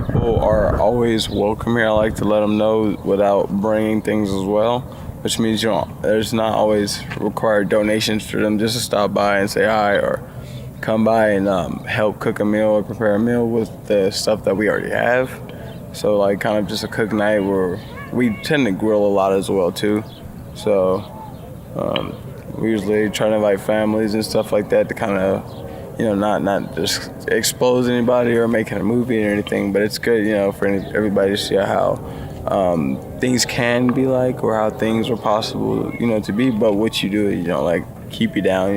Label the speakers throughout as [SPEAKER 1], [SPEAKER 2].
[SPEAKER 1] people are always welcome here. I like to let them know without bringing things as well, which means there's not always required donations for them just to stop by and say hi or come by and help cook a meal or prepare a meal with the stuff that we already have. So like kind of just a cook night where we tend to grill a lot as well too. So we usually try to invite families and stuff like that to kind of, not just expose anybody or make it a movie or anything, but it's good, for everybody to see how things can be like or how things are possible, to be, but what you do, keep you down,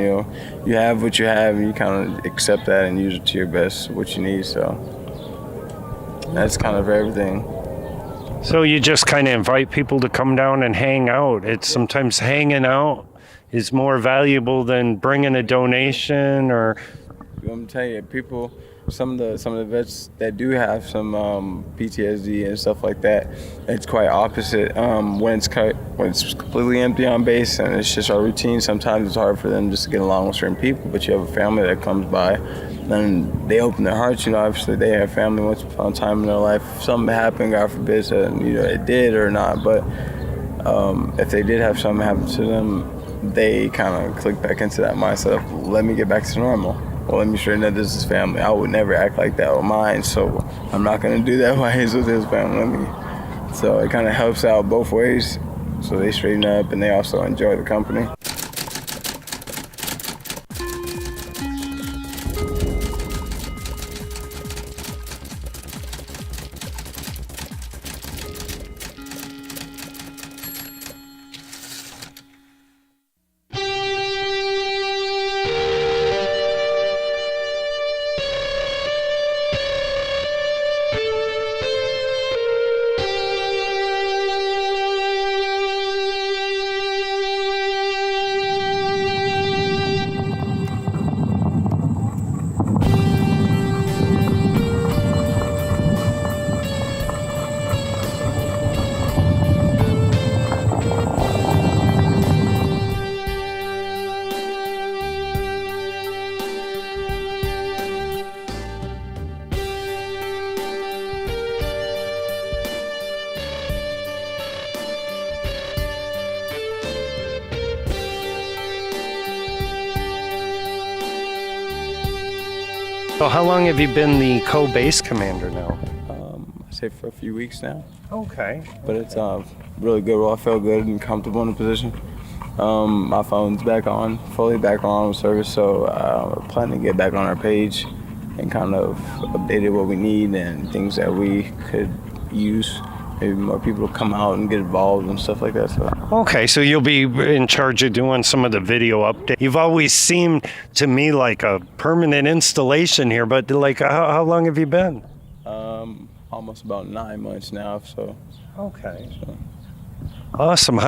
[SPEAKER 1] you have what you have and you kind of accept that and use it to your best, what you need, so that's kind of everything.
[SPEAKER 2] So you just kind of invite people to come down and hang out. It's sometimes hanging out is more valuable than bringing a donation or...
[SPEAKER 1] I'm telling you, people, some of the vets that do have some PTSD and stuff like that, it's quite opposite. When it's completely empty on base and it's just our routine, sometimes it's hard for them just to get along with certain people. But you have a family that comes by, and they open their hearts. Obviously they have family once upon a time in their life. If something happened, God forbid, it did or not. But if they did have something happen to them, they kind of click back into that mindset of, let me get back to normal. Well, let me straighten that this is family. I would never act like that with mine, so I'm not going to do that while he's with his family. So it kind of helps out both ways. So they straighten up and they also enjoy the company.
[SPEAKER 2] So how long have you been the co-base commander now?
[SPEAKER 1] I'd say for a few weeks now.
[SPEAKER 2] Okay.
[SPEAKER 1] But it's really good. Well, I feel good and comfortable in the position. My phone's fully back on with service, so we're planning to get back on our page and kind of updated what we need and things that we could use. Maybe more people come out and get involved and stuff like that. So.
[SPEAKER 2] Okay, so you'll be in charge of doing some of the video updates. You've always seemed to me like a permanent installation here, but like how long have you been?
[SPEAKER 1] Almost about 9 months now. So.
[SPEAKER 2] Okay. So. Awesome.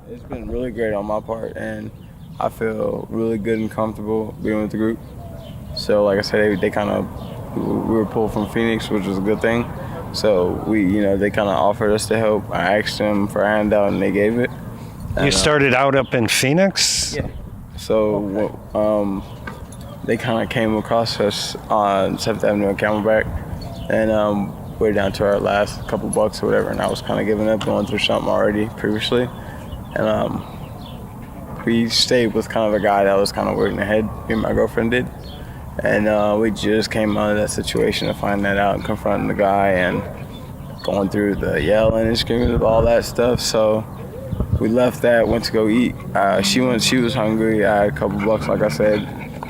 [SPEAKER 1] It's been really great on my part, and I feel really good and comfortable being with the group. So, like I said, we were pulled from Phoenix, which was a good thing. So they kind of offered us to help. I asked them for a handout, and they gave it.
[SPEAKER 2] You started out up in Phoenix?
[SPEAKER 1] Yeah. So they kind of came across us on 7th Avenue and Camelback, and we're down to our last couple bucks or whatever, and I was kind of giving up, going through something already previously. And we stayed with kind of a guy that was kind of working ahead, me and my girlfriend did. And we just came out of that situation to find that out and confronting the guy and going through the yelling and screaming of all that stuff. So we left that, went to go eat. She was hungry. I had a couple bucks, like I said.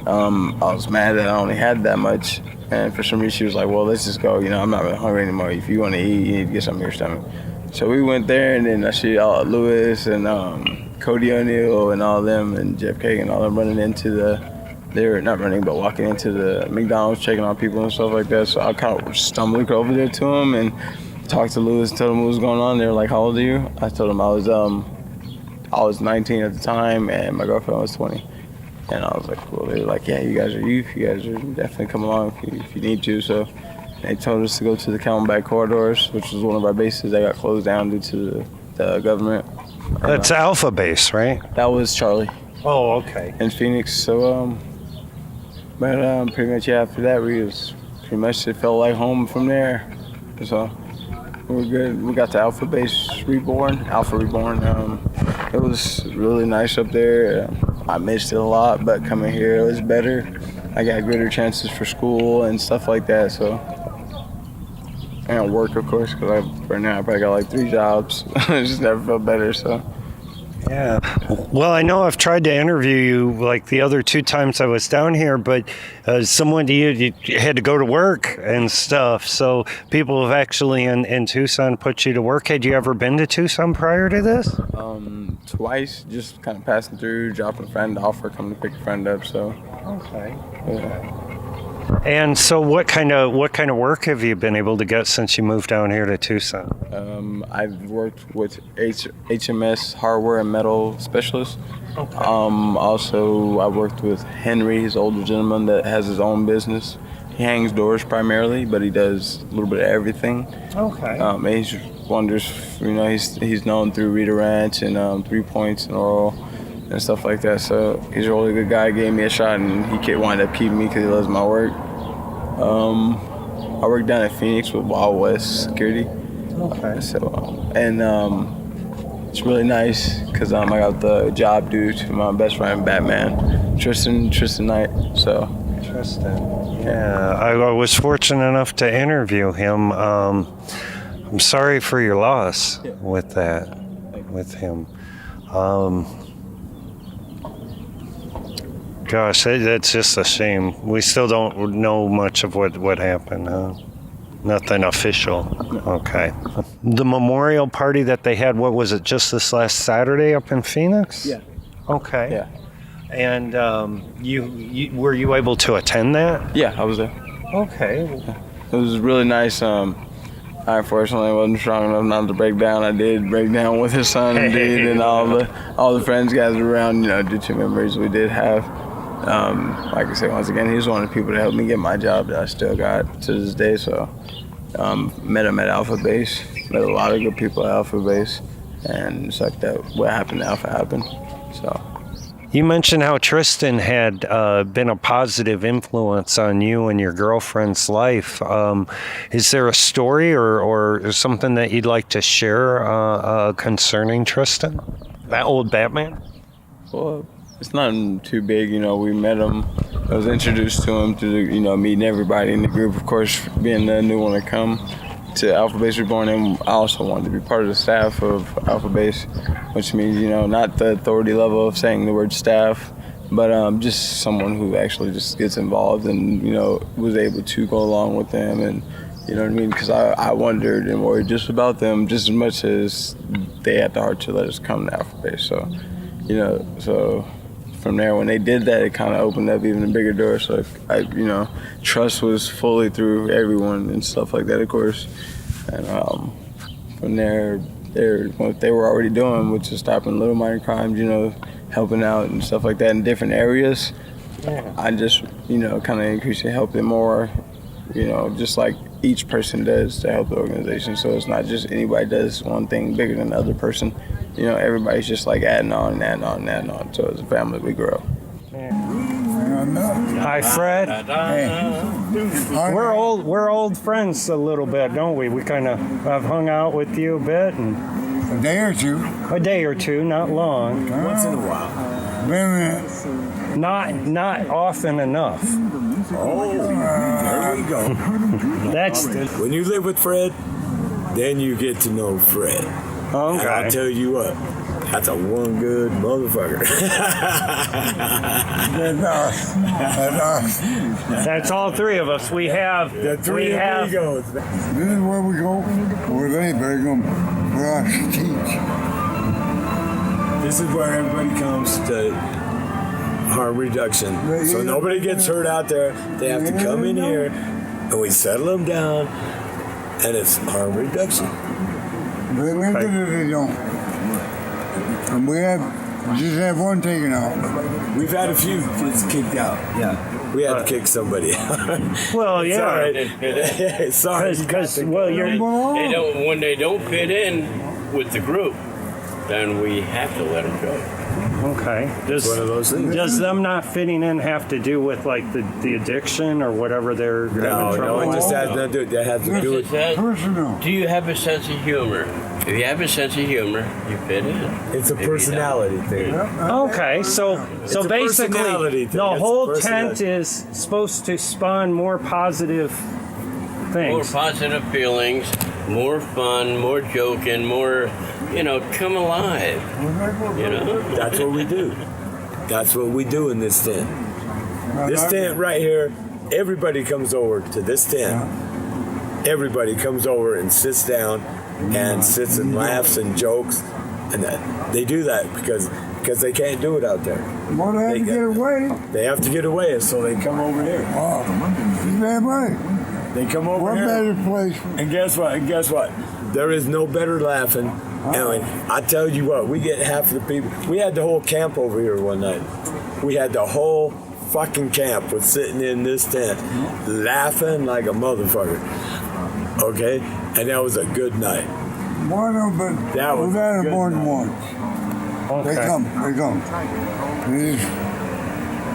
[SPEAKER 1] I was mad that I only had that much. And for some reason, she was like, well, let's just go. I'm not really hungry anymore. If you want to eat, you need to get something in your stomach. So we went there, and then I see Lewis and Cody O'Neill and all them and Jeff Kagan and all them running into they were not running, but walking into the McDonald's, checking on people and stuff like that. So I kind of stumbled over there to them and talked to Lewis and told him what was going on. They were like, how old are you? I told them I was 19 at the time, and my girlfriend was 20. And I was like, well, they were like, yeah, you guys are youth. You guys are definitely come along if you need to. So they told us to go to the Camelback corridors, which was one of our bases that got closed down due to the government.
[SPEAKER 2] That's Alpha Base, right?
[SPEAKER 1] That was Charlie.
[SPEAKER 2] Oh, okay.
[SPEAKER 1] In Phoenix. So, but pretty much after that, pretty much it felt like home from there. So we're good. We got the Alpha Reborn. It was really nice up there. I missed it a lot, but coming here it was better. I got greater chances for school and stuff like that. So, and work, of course, because right now I probably got like 3 jobs. I just never felt better. So.
[SPEAKER 2] Yeah. Well, I know I've tried to interview you like the other 2 times I was down here, but someone you had to go to work and stuff. So people have actually in Tucson put you to work. Had you ever been to Tucson prior to this?
[SPEAKER 1] Twice, just kind of passing through, dropping a friend off or coming to pick a friend up. So.
[SPEAKER 2] Okay.
[SPEAKER 1] Yeah.
[SPEAKER 2] And so what kind of work have you been able to get since you moved down here to Tucson?
[SPEAKER 1] I've worked with HMS hardware and metal specialist.
[SPEAKER 2] Okay.
[SPEAKER 1] Also, I worked with Henry, his older gentleman that has his own business. He hangs doors primarily, but he does a little bit of everything.
[SPEAKER 2] Okay.
[SPEAKER 1] And he's wonders, he's known through Rita Ranch and 3 Points and Oral and stuff like that. So he's a really good guy. Gave me a shot, and he wound up keeping me because he loves my work. I work down at Phoenix with Wild West Security.
[SPEAKER 2] Okay.
[SPEAKER 1] So it's really nice because I got the job due to my best friend Batman, Tristan Knight. So.
[SPEAKER 2] Tristan. Yeah, I was fortunate enough to interview him. I'm sorry for your loss with that, with him. Gosh, that's just a shame. We still don't know much of what happened, huh? Nothing official. Okay. The memorial party that they had, what was it, just this last Saturday up in Phoenix?
[SPEAKER 1] Yeah.
[SPEAKER 2] Okay.
[SPEAKER 1] Yeah.
[SPEAKER 2] And you were you able to attend that?
[SPEAKER 1] Yeah, I was there.
[SPEAKER 2] Okay.
[SPEAKER 1] It was really nice. I unfortunately wasn't strong enough not to break down. I did break down with his son, indeed, and all the friends gathered around, due to memories we did have. Like I said, once again, he was one of the people that helped me get my job that I still got to this day. So, met him at Alpha Base. Met a lot of good people at Alpha Base, and it's like that. What happened to Alpha happened. So.
[SPEAKER 2] You mentioned how Tristan had been a positive influence on you and your girlfriend's life. Is there a story or something that you'd like to share concerning Tristan? That old Batman?
[SPEAKER 1] Well, it's nothing too big. We met him. I was introduced to him through, meeting everybody in the group. Of course, being the new one to come to Alpha Base Reborn, and I also wanted to be part of the staff of Alpha Base, which means, not the authority level of saying the word staff, but just someone who actually just gets involved and, was able to go along with them. And, you know what I mean? Because I wondered and worried just about them just as much as they had the heart to let us come to Alpha Base. So, so from there, when they did that, it kind of opened up even a bigger door. So, trust was fully through everyone and stuff like that, of course. And from there, what they were already doing, which is stopping little minor crimes, helping out and stuff like that in different areas. Yeah. I just, kind of increased and helped them more, just like each person does to help the organization. So it's not just anybody does one thing bigger than the other person. Everybody's just like adding on. So as a family, we grow.
[SPEAKER 2] Hi, Fred.
[SPEAKER 3] Hey.
[SPEAKER 2] We're old friends a little bit, don't we? We kind of have hung out with you a bit, and
[SPEAKER 3] A day or two.
[SPEAKER 2] a day or two, not long,
[SPEAKER 4] Once in a while.
[SPEAKER 3] Been
[SPEAKER 2] not often enough.
[SPEAKER 4] Oh, there we go.
[SPEAKER 2] That's
[SPEAKER 4] When you live with Fred, then you get to know Fred. And I
[SPEAKER 2] okay.
[SPEAKER 4] tell you what, that's a one good motherfucker.
[SPEAKER 3] That's us.
[SPEAKER 2] That's all 3 of us. We have.
[SPEAKER 4] The three amigos.
[SPEAKER 3] This is where we go. Where anybody go for us to teach.
[SPEAKER 4] This is where everybody comes to harm reduction. So nobody gets hurt out there. They have to come in here and we settle them down, and it's harm reduction.
[SPEAKER 3] They make it if they don't. And we just have one taken out.
[SPEAKER 4] We've had a few kids kicked out. Yeah. We had to kick somebody out.
[SPEAKER 2] Well, yeah.
[SPEAKER 4] Sorry. Sorry.
[SPEAKER 2] Because well, you're.
[SPEAKER 5] They when they don't fit in with the group, then we have to let them go.
[SPEAKER 2] Okay.
[SPEAKER 4] It's one of those things.
[SPEAKER 2] Does them not fitting in have to do with like the addiction or whatever they're having
[SPEAKER 4] No,
[SPEAKER 2] trouble
[SPEAKER 4] it
[SPEAKER 2] with?
[SPEAKER 4] just has nothing to do. That has to do with.
[SPEAKER 3] Personal.
[SPEAKER 5] Do you have a sense of humor? If you have a sense of humor, you fit in.
[SPEAKER 4] It's a
[SPEAKER 5] If you
[SPEAKER 4] personality thing.
[SPEAKER 2] Okay, so
[SPEAKER 4] a
[SPEAKER 2] basically
[SPEAKER 4] personality thing.
[SPEAKER 2] the
[SPEAKER 4] It's
[SPEAKER 2] whole
[SPEAKER 4] a
[SPEAKER 2] tent
[SPEAKER 4] personality.
[SPEAKER 2] is supposed to spawn more positive
[SPEAKER 5] More
[SPEAKER 2] things.
[SPEAKER 5] positive feelings, more fun, more joking, more, come alive.
[SPEAKER 4] That's what we do. That's what we do in this tent. This tent right here, everybody comes over to this tent. Everybody comes over and sits down and sits and laughs and jokes, and they do that because they can't do it out there.
[SPEAKER 3] Well, they have to get away.
[SPEAKER 4] They have to get away, so they come over here.
[SPEAKER 3] Oh, you damn right.
[SPEAKER 4] They come over
[SPEAKER 3] What
[SPEAKER 4] here.
[SPEAKER 3] better place?
[SPEAKER 4] And guess what? There is no better laughing. And I tell you what, we get half of the people. We had the whole camp over here one night. We had the whole fucking camp was sitting in this tent, laughing like a motherfucker. Okay, and that was a good night.
[SPEAKER 3] One of them, but
[SPEAKER 4] That was
[SPEAKER 3] we've had
[SPEAKER 4] good
[SPEAKER 3] it more than
[SPEAKER 4] night.
[SPEAKER 3] once. They
[SPEAKER 2] Okay.
[SPEAKER 3] come.
[SPEAKER 4] They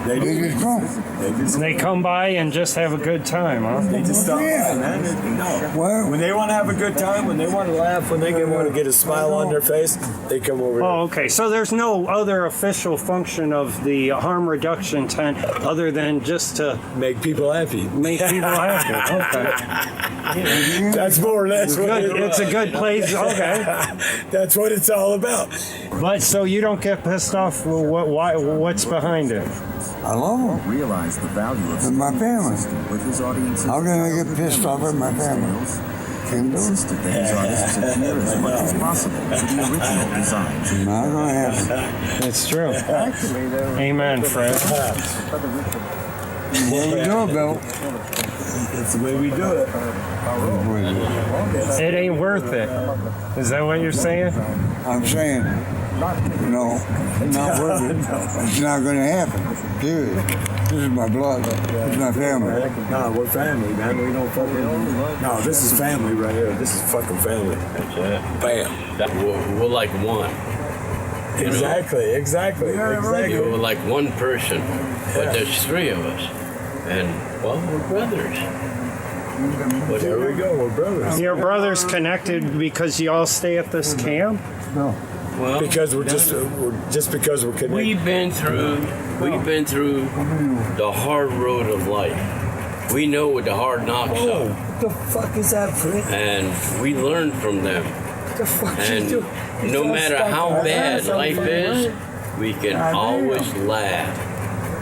[SPEAKER 3] They
[SPEAKER 4] do.
[SPEAKER 3] just come.
[SPEAKER 2] They come by and just have a good time, huh?
[SPEAKER 4] They just stop.
[SPEAKER 3] Yeah.
[SPEAKER 4] Man. No.
[SPEAKER 3] Well,
[SPEAKER 4] When they want to have a good time, when they want to laugh, when they want to get a smile on their face, they come over.
[SPEAKER 2] Oh, okay. So there's no other official function of the harm reduction tent other than just to
[SPEAKER 4] here. Make people happy.
[SPEAKER 2] make people happy. Okay.
[SPEAKER 4] That's more or less what
[SPEAKER 2] Good.
[SPEAKER 4] it is.
[SPEAKER 2] It's a good place. Okay.
[SPEAKER 4] That's what it's all about.
[SPEAKER 2] But so you don't get pissed off with what's behind it?
[SPEAKER 3] I love them.
[SPEAKER 6] Realize the value of
[SPEAKER 3] And my family.
[SPEAKER 6] with his audiences.
[SPEAKER 3] How can I get pissed off at my family? Can do it.
[SPEAKER 6] Insisted that his artists adhere as much as possible to the original design.
[SPEAKER 3] Not gonna happen.
[SPEAKER 2] It's true. Amen, Fred.
[SPEAKER 3] What we do, Bill?
[SPEAKER 4] That's the way we do it.
[SPEAKER 2] It ain't worth it. Is that what you're saying?
[SPEAKER 3] I'm saying, no, not worth it. It's not gonna happen. Period. This is my blood. It's my family.
[SPEAKER 4] No, we're family, man. We don't fucking. No, this is family right here. This is fucking family.
[SPEAKER 5] That's it.
[SPEAKER 4] Bam.
[SPEAKER 5] We're like one.
[SPEAKER 4] Exactly.
[SPEAKER 5] We're like one person, but there's three of us. And, well, we're brothers.
[SPEAKER 4] There we go. We're brothers.
[SPEAKER 2] Your brother's connected because you all stay at this camp?
[SPEAKER 3] No.
[SPEAKER 5] Well,
[SPEAKER 4] Because we're just because we're connected.
[SPEAKER 5] we've been through the hard road of life. We know what the hard knocks
[SPEAKER 4] Oh,
[SPEAKER 5] are,
[SPEAKER 4] what the fuck is that, Fred?
[SPEAKER 5] and we learn from them.
[SPEAKER 4] What the fuck
[SPEAKER 5] And
[SPEAKER 4] you do?
[SPEAKER 5] no matter how bad life is, we can always laugh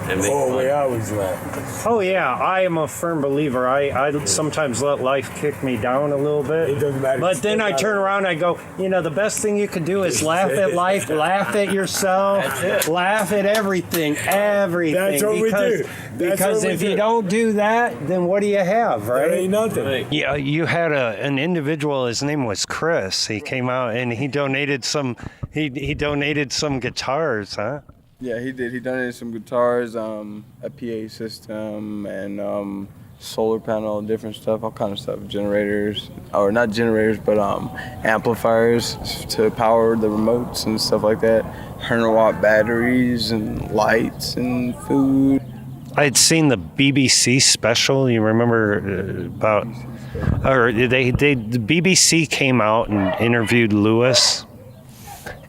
[SPEAKER 5] and make
[SPEAKER 4] Oh, we
[SPEAKER 5] fun.
[SPEAKER 4] always laugh.
[SPEAKER 2] Oh yeah, I am a firm believer. I sometimes let life kick me down a little bit.
[SPEAKER 4] It doesn't matter.
[SPEAKER 2] But then I turn around and I go, the best thing you can do is laugh at life, laugh at yourself, laugh at everything.
[SPEAKER 4] That's what we do.
[SPEAKER 2] Because if you don't do that, then what do you have,
[SPEAKER 4] There
[SPEAKER 2] right?
[SPEAKER 4] ain't nothing.
[SPEAKER 5] Right.
[SPEAKER 2] Yeah, you had an individual. His name was Chris. He came out and he donated some. He donated some guitars, huh?
[SPEAKER 1] Yeah, he did. He donated some guitars, a PA system, and solar panel, different stuff, all kind of stuff. Generators, or not generators, but amplifiers to power the remotes and stuff like that. 100-watt batteries and lights and food.
[SPEAKER 2] I had seen the BBC special. You remember about, or the BBC came out and interviewed Lewis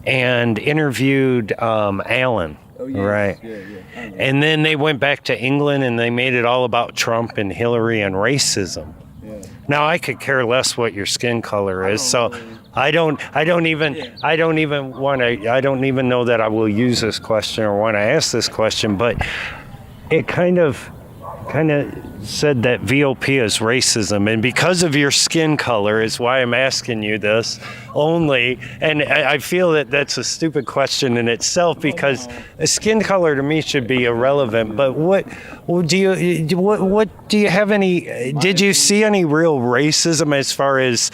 [SPEAKER 2] and interviewed Alan, right?
[SPEAKER 1] Yeah.
[SPEAKER 2] And then they went back to England and they made it all about Trump and Hillary and racism.
[SPEAKER 1] Yeah.
[SPEAKER 2] Now I could care less what your skin color is, so I don't even know that I will use this question or want to ask this question, but it kind of said that VOP is racism, and because of your skin color is why I'm asking you this only. And I feel that that's a stupid question in itself, because skin color to me should be irrelevant. But did you have any? Did you see any real racism as far as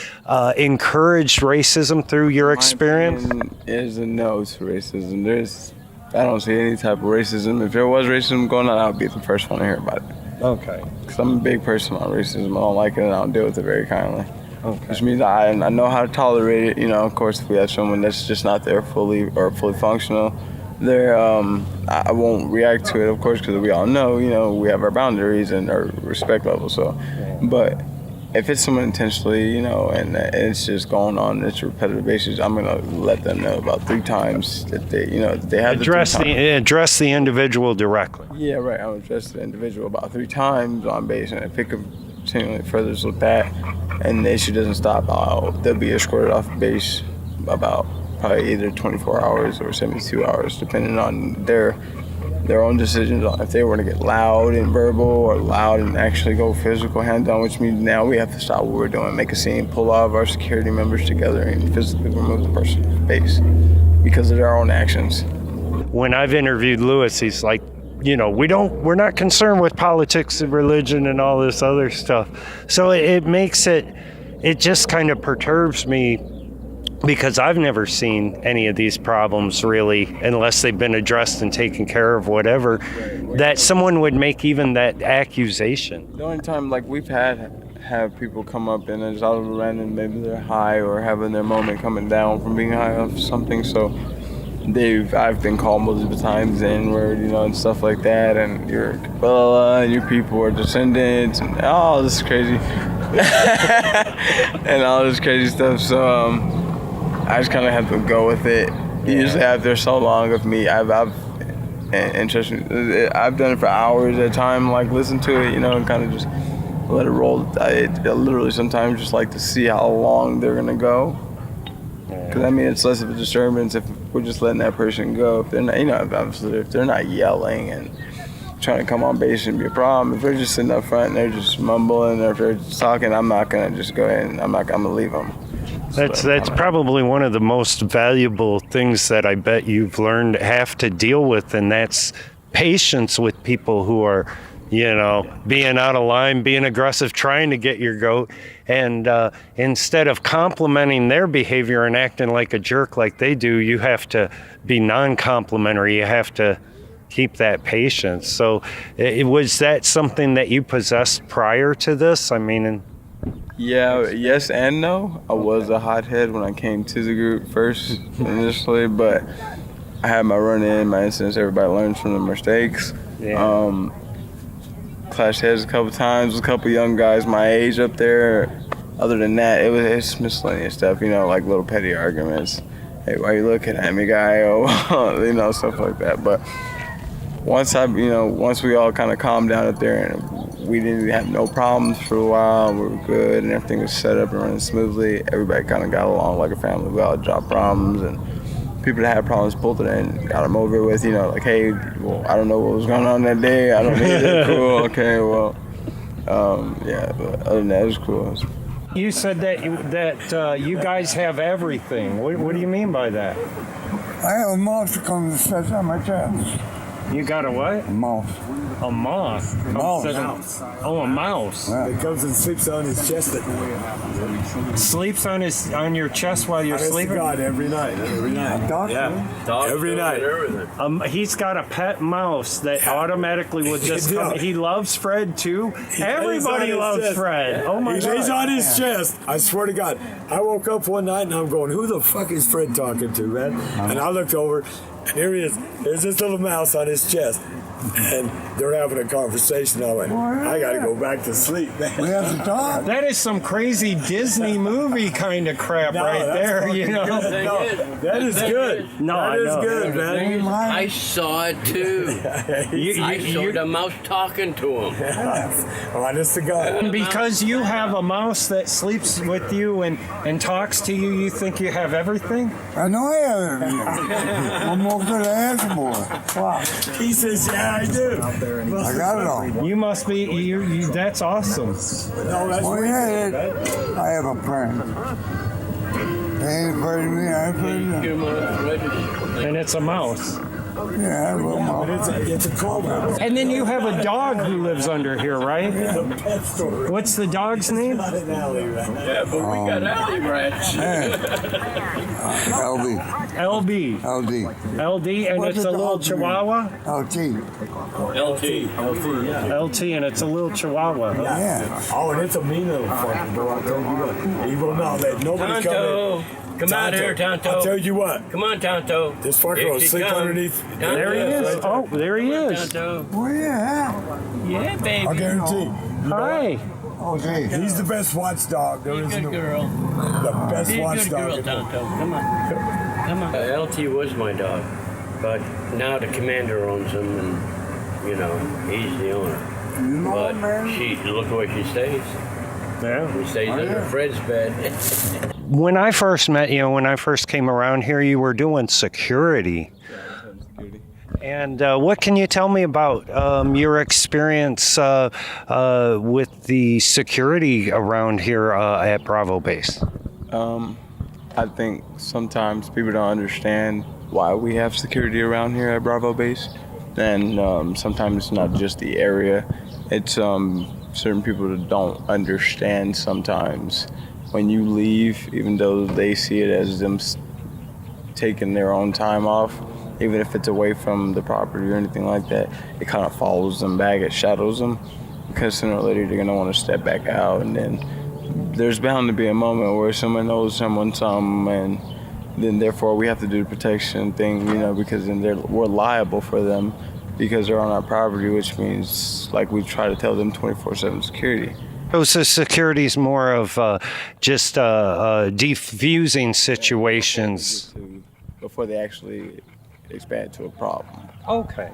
[SPEAKER 2] encouraged racism through your experience?
[SPEAKER 1] My opinion is a no to racism. I don't see any type of racism. If there was racism going on, I would be the first one to hear about it.
[SPEAKER 2] Okay.
[SPEAKER 1] Because I'm a big person on racism. I don't like it, and I don't deal with it very kindly.
[SPEAKER 2] Okay.
[SPEAKER 1] Which means I know how to tolerate it. Of course, if we have someone that's just not there fully functional, they're I won't react to it, of course, because we all know, we have our boundaries and our respect level. So, but if it's someone intentionally, and it's just going on this repetitive basis, I'm gonna let them know about 3 times that they have
[SPEAKER 2] address the individual directly.
[SPEAKER 1] Yeah, right. I'll address the individual about 3 times on base, and if it continually furthers with that, and the issue doesn't stop, they'll be escorted off base about probably either 24 hours or 72 hours, depending on their own decisions on if they want to get loud and verbal or loud and actually go physical hand down, which means now we have to stop what we're doing, make a scene, pull all of our security members together and physically remove the person from the base because of their own actions.
[SPEAKER 2] When I've interviewed Lewis, he's like, we're not concerned with politics and religion and all this other stuff. So it just kind of perturbs me, because I've never seen any of these problems really, unless they've been addressed and taken care of, whatever, that someone would make even that accusation.
[SPEAKER 1] The only time we've have people come up and it's out of random, maybe they're high or having their moment coming down from being high off something. So I've been called multiple times the N-word, and stuff like that, and your people are descendants and all this crazy and all this crazy stuff. So I just kind of have to go with it. Usually after so long of me, I've done it for hours at a time, listen to it, and kind of just let it roll. I literally sometimes just like to see how long they're gonna go. Because it's less of a disturbance if we're just letting that person go. If they're not, obviously if they're not yelling and trying to come on base and be a problem. If they're just sitting up front and they're just mumbling, or if they're just talking, I'm not gonna just go ahead and I'm gonna leave them.
[SPEAKER 2] That's probably one of the most valuable things that I bet you've learned have to deal with, and that's patience with people who are, being out of line, being aggressive, trying to get your goat, and instead of complimenting their behavior and acting like a jerk like they do, you have to be non-complimentary. You have to keep that patience. So was that something that you possessed prior to this?
[SPEAKER 1] Yeah, yes and no. I was a hothead when I came to the group first initially, but I had my run-in, my incidents. Everybody learns from their mistakes. Yeah. Clashed heads a couple times with a couple young guys my age up there. Other than that, it's miscellaneous stuff, like little petty arguments. Hey, why you looking at me, guy? Oh, stuff like that. But once we all kind of calmed down up there and we didn't have no problems for a while, we were good and everything was set up and running smoothly, everybody kind of got along like a family. We all dropped problems, and people that had problems pulled it in, got them over with, hey, well, I don't know what was going on that day, I don't either. Cool, okay, well, yeah, but other than that, it was cool.
[SPEAKER 2] You said that you guys have everything. What do you mean by that?
[SPEAKER 3] I have a mouse that comes and sits on my chest.
[SPEAKER 2] You got a what?
[SPEAKER 3] A mouse.
[SPEAKER 2] A moth.
[SPEAKER 3] Mouse.
[SPEAKER 2] Oh, a mouse.
[SPEAKER 3] Yeah.
[SPEAKER 4] It comes and sleeps on his chest at night.
[SPEAKER 2] Sleeps on your chest while you're sleeping?
[SPEAKER 4] God, every night. Every night.
[SPEAKER 2] He's got a pet mouse that automatically will just come. He loves Fred too. Everybody loves Fred. Oh my God.
[SPEAKER 4] He's on his chest. I swear to God. I woke up one night and I'm going, who the fuck is Fred talking to, man? And I looked over and here he is. There's this little mouse on his chest. And they're having a conversation. I went, I gotta go back to sleep, man.
[SPEAKER 3] We have to talk.
[SPEAKER 2] That is some crazy Disney movie kind of crap right there,
[SPEAKER 4] That is good. That is good, man.
[SPEAKER 5] I saw it too. I saw the mouse talking to him.
[SPEAKER 4] Honest to God.
[SPEAKER 2] Because you have a mouse that sleeps with you and talks to you, you think you have everything?
[SPEAKER 3] I know I have everything. What more could I ask for? Wow.
[SPEAKER 4] He says, yeah, I do.
[SPEAKER 3] I got it all.
[SPEAKER 2] You must be, you that's awesome.
[SPEAKER 4] No, that's
[SPEAKER 3] Well, yeah, I have a friend. They ain't afraid of me, I ain't afraid of them.
[SPEAKER 2] And it's a mouse.
[SPEAKER 3] Yeah, I have a little mouse.
[SPEAKER 4] It's a cold house.
[SPEAKER 2] And then you have a dog who lives under here, right?
[SPEAKER 4] Pet store.
[SPEAKER 2] What's the dog's name?
[SPEAKER 4] Not an alley, right?
[SPEAKER 5] Yeah, but we got alley rats.
[SPEAKER 3] LB.
[SPEAKER 2] LB.
[SPEAKER 3] LD.
[SPEAKER 2] LD, and
[SPEAKER 3] What's
[SPEAKER 2] it's
[SPEAKER 3] the
[SPEAKER 2] a little
[SPEAKER 3] dog's name?
[SPEAKER 2] Chihuahua?
[SPEAKER 3] LT.
[SPEAKER 2] LT, and it's a little Chihuahua.
[SPEAKER 3] Yeah.
[SPEAKER 4] Oh, and it's a mean little fucking boy. I'll tell you what. He will not let nobody come in.
[SPEAKER 5] Come out here, Tonto.
[SPEAKER 4] I'll tell you what.
[SPEAKER 5] Come on, Tonto.
[SPEAKER 4] This fucker
[SPEAKER 5] Here
[SPEAKER 4] will
[SPEAKER 5] she
[SPEAKER 4] sleep
[SPEAKER 5] comes.
[SPEAKER 4] underneath.
[SPEAKER 5] Tonto.
[SPEAKER 2] There he is. Oh, there he is.
[SPEAKER 5] Tonto.
[SPEAKER 3] Where you at?
[SPEAKER 5] Yeah, baby.
[SPEAKER 4] I guarantee.
[SPEAKER 2] Hi.
[SPEAKER 3] Okay.
[SPEAKER 4] He's the best watchdog. There
[SPEAKER 5] Be a
[SPEAKER 4] is
[SPEAKER 5] good
[SPEAKER 4] no
[SPEAKER 5] girl.
[SPEAKER 4] the best
[SPEAKER 5] Be a good
[SPEAKER 4] watchdog.
[SPEAKER 5] girl, Tonto. Come on. Come on. LT was my dog, but now the commander owns him, and he's the owner. But look where she stays.
[SPEAKER 2] Yeah.
[SPEAKER 5] She stays under Fred's bed.
[SPEAKER 2] When I first met you, when I first came around here, you were doing security. And what can you tell me about your experience with the security around here at Bravo Base?
[SPEAKER 1] I think sometimes people don't understand why we have security around here at Bravo Base. And sometimes it's not just the area. It's certain people that don't understand sometimes. When you leave, even though they see it as them taking their own time off, even if it's away from the property or anything like that, it kind of follows them back, it shadows them, because sooner or later they're going to want to step back out, and then there's bound to be a moment where someone knows someone something, and then therefore we have to do the protection thing, because then we're liable for them because they're on our property, which means like we try to tell them 24/7 security.
[SPEAKER 2] So security is more of just defusing situations.
[SPEAKER 1] Before they actually expand to a problem.
[SPEAKER 2] Okay.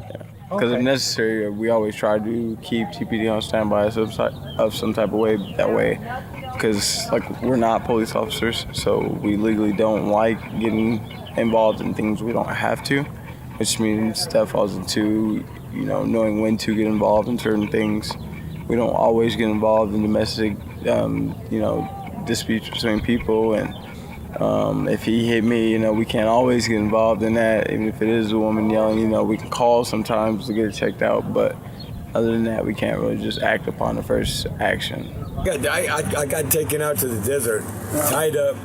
[SPEAKER 1] Because if necessary, we always try to keep TPD on standby of some type of way that way. Because we're not police officers, so we legally don't like getting involved in things we don't have to, which means that falls into knowing when to get involved in certain things. We don't always get involved in domestic disputes between people, and if he hit me, we can't always get involved in that. Even if it is a woman yelling, we can call sometimes to get it checked out. But other than that, we can't really just act upon the first action.
[SPEAKER 4] I got taken out to the desert, tied up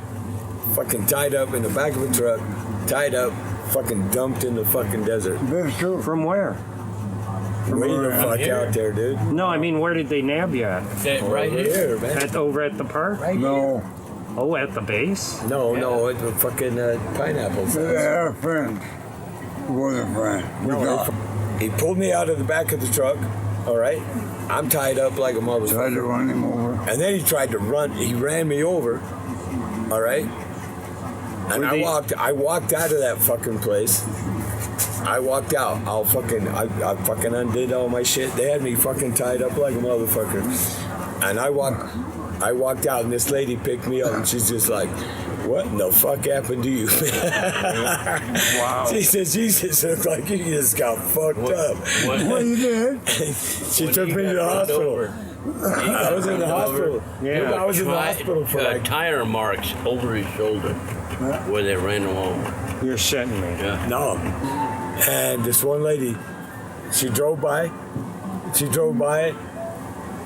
[SPEAKER 4] in the back of a truck, tied up, fucking dumped in the fucking desert.
[SPEAKER 3] That's true.
[SPEAKER 2] From where?
[SPEAKER 4] Way the fuck out there, dude.
[SPEAKER 2] No, I mean, where did they nab you at?
[SPEAKER 5] Right here.
[SPEAKER 4] man.
[SPEAKER 2] Over at the park?
[SPEAKER 3] No.
[SPEAKER 2] Oh, at the base?
[SPEAKER 4] No, it's the fucking pineapples.
[SPEAKER 3] They're friends. Wasn't friend.
[SPEAKER 4] He pulled me out of the back of the truck, all right? I'm tied up like a
[SPEAKER 3] Tried to
[SPEAKER 4] motherfucker.
[SPEAKER 3] run him over.
[SPEAKER 4] And then he tried to run. He ran me over, all right? And I walked out of that fucking place. I walked out. I fucking undid all my shit. They had me fucking tied up like a motherfucker. And I walked out, and this lady picked me up, and she's just like, "What in the fuck happened to you?" Wow. She said, "Jesus, looked like you just got fucked up."
[SPEAKER 3] What you did?
[SPEAKER 4] She took me to the hospital. I was in the hospital.
[SPEAKER 2] Yeah.
[SPEAKER 4] I was in the hospital for
[SPEAKER 5] tire marks over his shoulder where they ran him over.
[SPEAKER 2] You're shitting me.
[SPEAKER 5] Yeah.
[SPEAKER 4] No. And this one lady, she drove by, and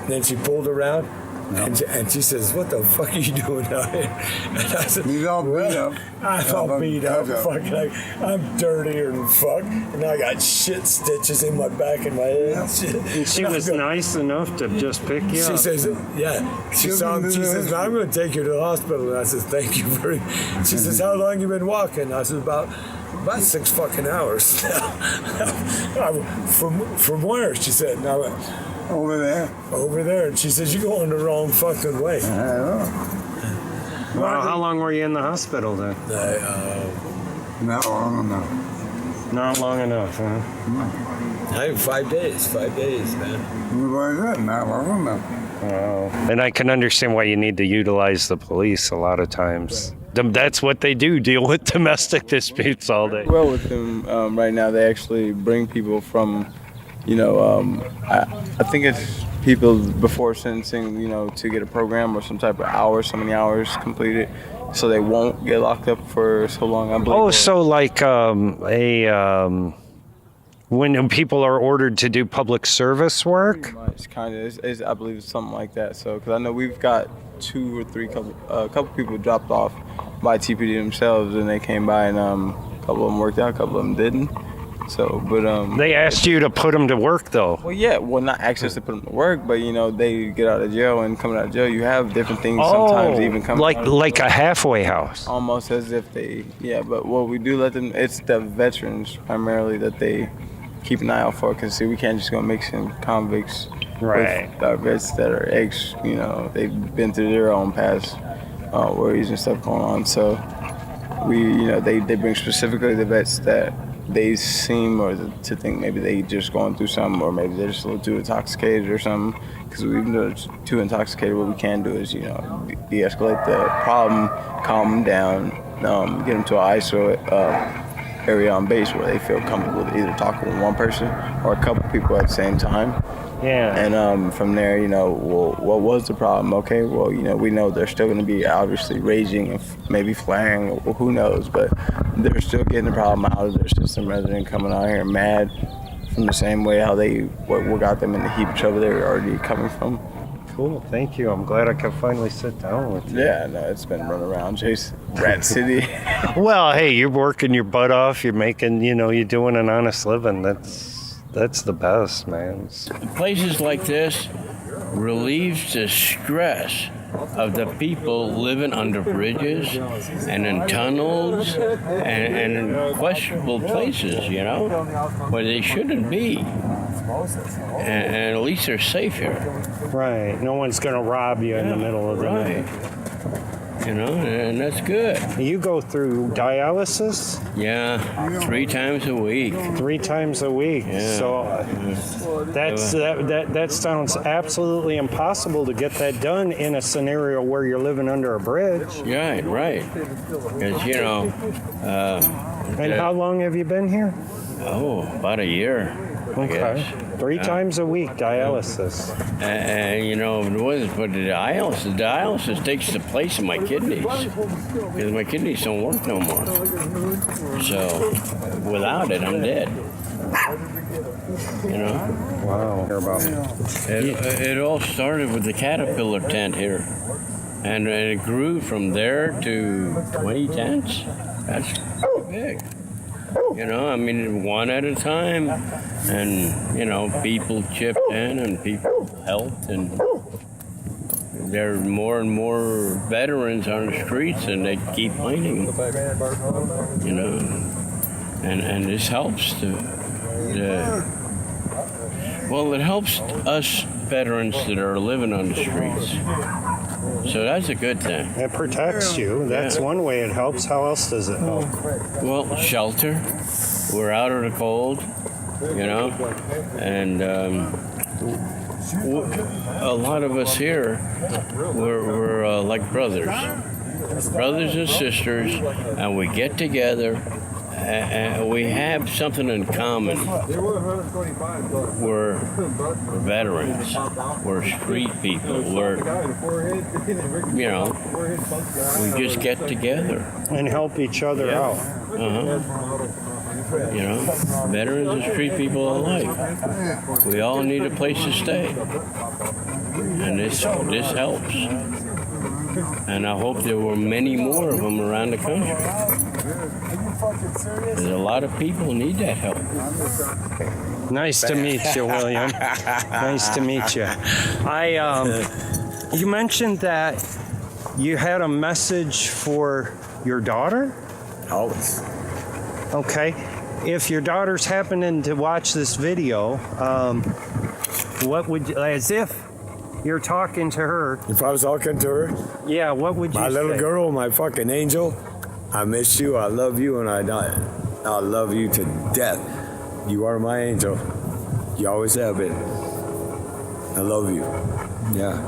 [SPEAKER 4] then she pulled around, and she says, "What the fuck are you doing out here?" And I said,
[SPEAKER 3] He's all beat up.
[SPEAKER 4] I'm all beat up. Fucking, I'm dirtier than fuck, and I got shit stitches in my back and my head. And shit.
[SPEAKER 2] And she was nice enough to just pick you
[SPEAKER 4] She
[SPEAKER 2] up.
[SPEAKER 4] says, "Yeah." She saw him. She says, "I'm going to take you to the hospital." And I said, "Thank you very." She says, "How long you been walking?" I said, About 6 fucking hours now." From where? She said, "And I went,
[SPEAKER 3] Over there.
[SPEAKER 4] over there." And she says, "You're going the wrong fucking way."
[SPEAKER 3] I know.
[SPEAKER 2] Well, how long were you in the hospital then?
[SPEAKER 3] Not long enough.
[SPEAKER 2] Not long enough, huh?
[SPEAKER 4] I had 5 days. 5 days, man.
[SPEAKER 3] Why is that? Not long enough.
[SPEAKER 2] Wow. And I can understand why you need to utilize the police a lot of times. That's what they do, deal with domestic disputes all day.
[SPEAKER 1] Well, with them right now, they actually bring people from, I think it's people before sentencing, to get a program or some type of hours, so many hours completed, so they won't get locked up for so long, I believe.
[SPEAKER 2] Oh, so like when people are ordered to do public service work?
[SPEAKER 1] Pretty much, kind of. I believe it's something like that. So, because I know we've got 2 or 3 couple people dropped off by TPD themselves, and they came by, and a couple of them worked out, a couple of them didn't. So, but
[SPEAKER 2] They asked you to put them to work, though.
[SPEAKER 1] well, yeah, well, not access to put them to work, but you know, they get out of jail, and coming out of jail, you have different things sometimes even coming out of
[SPEAKER 2] like a halfway house.
[SPEAKER 1] almost as if they, yeah. But what we do let them, it's the veterans primarily that they keep an eye out for, because see, we can't just go mix in convicts
[SPEAKER 2] Right.
[SPEAKER 1] with our vets that are you know, they've been through their own past worries and stuff going on. So we, you know, they bring specifically the vets that they seem or to think maybe they just going through something, or maybe they're just a little too intoxicated or something. Because even though it's too intoxicated, what we can do is, you know, de-escalate the problem, calm them down, get them to an ISO area on base where they feel comfortable to either talk with one person or a couple people at the same time.
[SPEAKER 2] Yeah.
[SPEAKER 1] And from there, you know, well, what was the problem? Okay, well, you know, we know they're still going to be obviously raging and maybe flaring, or who knows, but they're still getting the problem out of their system rather than coming out here mad from the same way how what got them in the heap of trouble they were already coming from.
[SPEAKER 2] Cool. Thank you. I'm glad I could finally sit down with you.
[SPEAKER 1] Yeah, no, it's been running around, Chase. Rat City.
[SPEAKER 2] Well, hey, you're working your butt off. You're making, you know, you're doing an honest living. That's the best, man.
[SPEAKER 5] Places like this relieves the stress of the people living under bridges and in tunnels and in questionable places, you know, where they shouldn't be. And at least they're safe here.
[SPEAKER 2] Right. No one's going to rob you in the middle of the night.
[SPEAKER 5] You know, and that's good.
[SPEAKER 2] You go through dialysis?
[SPEAKER 5] Yeah, 3 times a week.
[SPEAKER 2] 3 times a week.
[SPEAKER 5] Yeah.
[SPEAKER 2] So that sounds absolutely impossible to get that done in a scenario where you're living under a bridge.
[SPEAKER 5] Right. Because, you know...
[SPEAKER 2] And how long have you been here?
[SPEAKER 5] Oh, about a year.
[SPEAKER 2] Okay. 3 times a week, dialysis.
[SPEAKER 5] And you know, it was, but the dialysis takes the place of my kidneys, because my kidneys don't work no more. So without it, I'm dead. You know?
[SPEAKER 2] Wow. Hear about
[SPEAKER 5] It all started with the Caterpillar tent here, and it grew from there to 20 tents. That's big. You know, I mean, one at a time, and, you know, people chipped in and people helped, and there are more and more veterans on the streets, and they keep finding them, you know, and this helps well, it helps us veterans that are living on the streets. So that's a good thing.
[SPEAKER 2] It protects you. That's one way it helps. How else does it help?
[SPEAKER 5] Well, shelter. We're out of the cold, you know, and a lot of us here, we're like brothers and sisters, and we get together, and we have something in common. We're veterans. We're street people. We're, you know, we just get together
[SPEAKER 2] and help each other out.
[SPEAKER 5] You know, veterans and street people alike. We all need a place to stay, and this helps. And I hope there were many more of them around the country. There's a lot of people need that help.
[SPEAKER 2] Nice to meet you, William. Nice to meet you. You mentioned that you had a message for your daughter?
[SPEAKER 4] Always.
[SPEAKER 2] Okay. If your daughter's happening to watch this video, what would you, as if you're talking to her?
[SPEAKER 4] If I was talking to her,
[SPEAKER 2] yeah, what would you say?
[SPEAKER 4] My little girl, my fucking angel, I miss you, I love you, and I love you to death. You are my angel. You always have been. I love you. Yeah.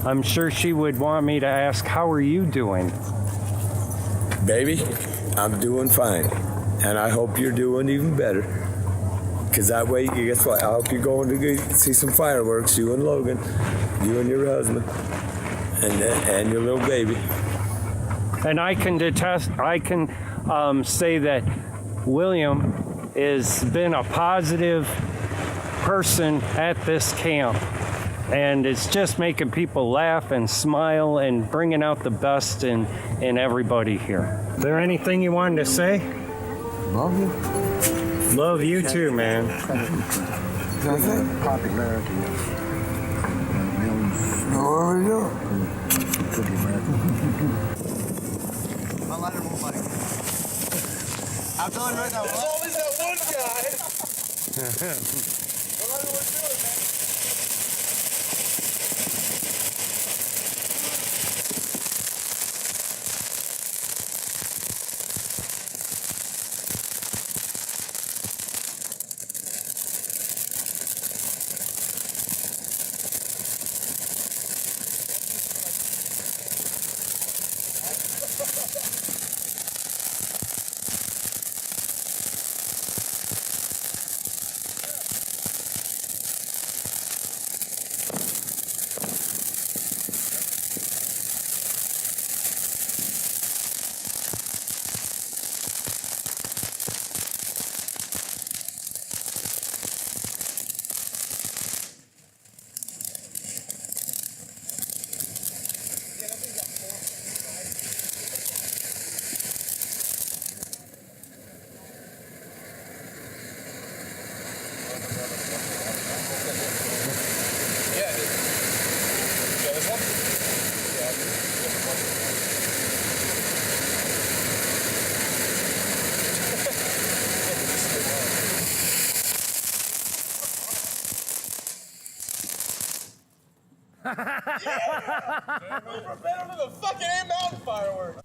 [SPEAKER 2] I'm sure she would want me to ask, how are you doing?
[SPEAKER 4] Baby, I'm doing fine. And I hope you're doing even better. Because that way, guess what? I hope you're going to go see some fireworks, you and Logan, you and your husband, and your little baby.
[SPEAKER 2] And I can say that William has been a positive person at this camp. And it's just making people laugh and smile and bringing out the best in everybody here. Is there anything you wanted to say?
[SPEAKER 3] Love you.
[SPEAKER 2] Love you too, man.
[SPEAKER 3] That's it.
[SPEAKER 6] Popularity of Mills
[SPEAKER 3] So what we do?
[SPEAKER 6] Cookie American.
[SPEAKER 1] I'll let him move, buddy. I'm telling you right now. There's always that one guy. Don't let anyone do it, man. We're better than the fucking A Mountain fireworks.